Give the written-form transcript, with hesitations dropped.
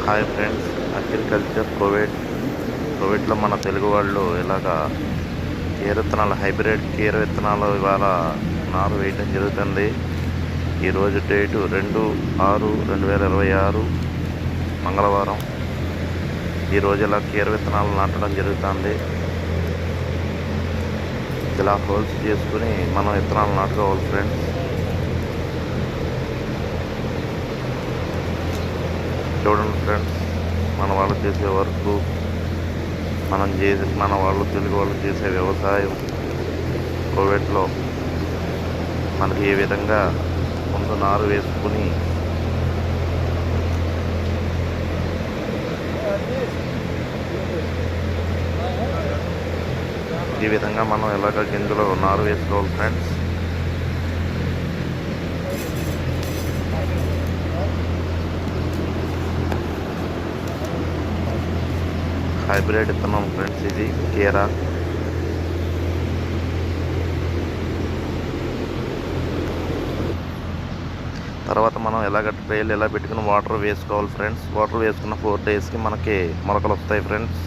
Hi friends, agriculture కోవిడ్లో మన తెలుగు వాళ్ళు ఇలాగా కేర్ విత్తనాలు, హైబ్రిడ్ కేర్ విత్తనాలు ఇవాళ నారు వేయడం జరుగుతుంది. ఈరోజు డేటు 2/6/2026 మంగళవారం. ఈరోజు ఇలా కేర్ విత్తనాలు నాటడం జరుగుతుంది. ఇలా హోల్స్ చేసుకుని మనం విత్తనాలు నాటుకోవాలి ఫ్రెండ్స్. చూడండి ఫ్రెండ్స్, మన వాళ్ళు చేసే వర్క్, మన వాళ్ళు తెలుగు వాళ్ళు చేసే వ్యవసాయం కోవిడ్లో మనకి ఏ విధంగా ముందు నారు వేసుకుని ఈ విధంగా మనం ఎలాగ గింజలో నారు వేసుకోవాలి ఫ్రెండ్స్. హైబ్రిడ్ విత్తనం ఫ్రెండ్స్, ఇది కేరా. తర్వాత మనం ఎలాగ ట్రైల్ ఎలా పెట్టుకుని వాటర్ వేసుకోవాలి ఫ్రెండ్స్. వాటర్ వేసుకున్న 4 డేస్కి మనకి మొలకలు వస్తాయి ఫ్రెండ్స్.